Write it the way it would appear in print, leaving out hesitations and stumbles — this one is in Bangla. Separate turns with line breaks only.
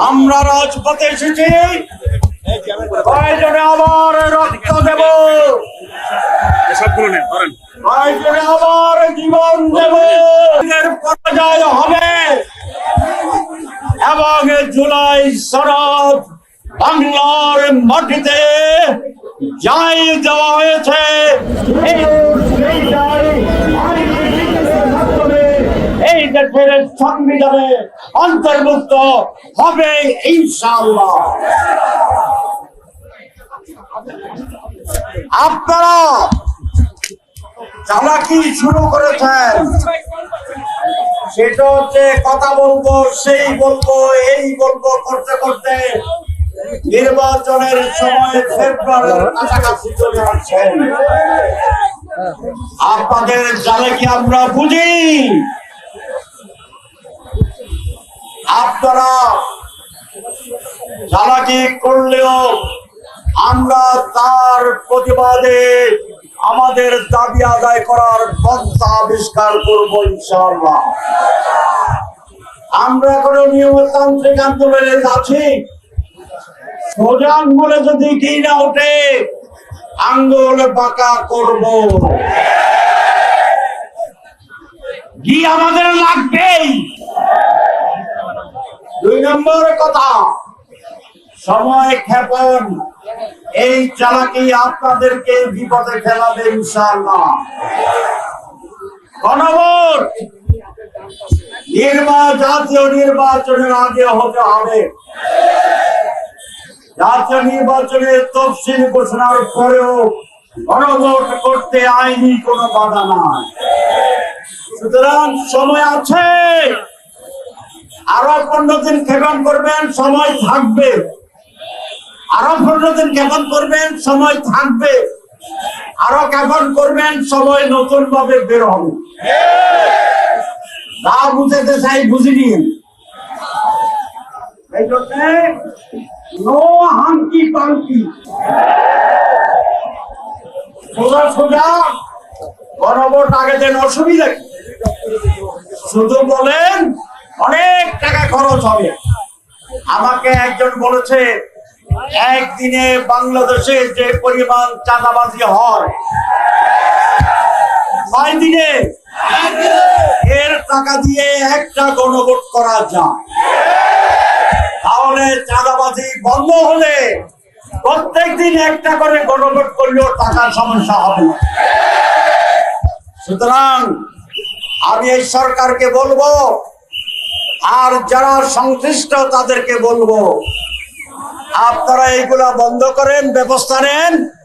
আমরা রাজপথে এসেছি, প্রয়োজনে আবার রক্ত দেব, প্রয়োজনে আবার জীবন দেব। এর পরাজয় হবে এবং জুলাই সনদ বাংলার মাটিতে যাই দেওয়া হয়েছে এই দেশের সংবিধানে অন্তর্ভুক্ত হবে ইনশাআল্লাহ। আপনারা চালাকি শুরু করেছেন, সেটা হচ্ছে কথা বলবো, সেই বলবো, এই বলবো করতে করতে নির্বাচনের সময় ফেব্রুয়ারির কাছাকাছি চলে আসছেন। আপনাদের জালে কি আমরা বুঝি? আপনারা চালাকি করলেও আমরা তার প্রতিবাদে আমাদের দাবি আদায় করার পন্থা আবিষ্কার করব ইনশাআল্লাহ। আমরা এখনো নিয়মতান্ত্রিক আন্দোলনে আছি। সোজা আঙ্গুলে যদি কি না ওঠে, আঙ্গুল বাঁকা করব। কি আমাদের লাগবেই। 2 নম্বর কথা, সময় ক্ষেপণ, এই চালাকি আপনাদেরকে বিপদে ফেলাবে ইনশাআল্লাহ। গণভোট জাতীয় নির্বাচনের আগে হতে হবে। জাতীয় নির্বাচনের তফসিল ঘোষণার পরেও গণভোট করতে আইনি কোনো বাধা নাই। সুতরাং সময় আছে। আরো 15 দিন ক্ষেপণ করবেন, সময় থাকবে। আরো 15 দিন ক্ষেপণ করবেন, সময় থাকবে। আরো ক্ষেপণ করবেন, সময় নতুন ভাবে বের হবে। যা বুঝাতে চাই বুঝে নিন। এই জন্য নো হাঙ্কি পাঙ্কি, সোজা সোজা গণভোট আগে দেন, অসুবিধা কি? শুধু বলেন অনেক টাকা খরচ হবে। আমাকে একজন বলেছে, একদিনে বাংলাদেশে যে পরিমাণ চাঁদাবাজি হয়, 6 দিনে এর টাকা দিয়ে একটা গণভোট করা যায়। তাহলে চাঁদাবাজি বন্ধ হলে প্রত্যেক দিন একটা করে গণভোট করলেও টাকার সমস্যা হবে না। সুতরাং আমি এই সরকারকে বলবো, আর যারা সংশ্লিষ্ট তাদেরকে বলবো, আপনারা এইগুলা বন্ধ করেন, ব্যবস্থা নেন।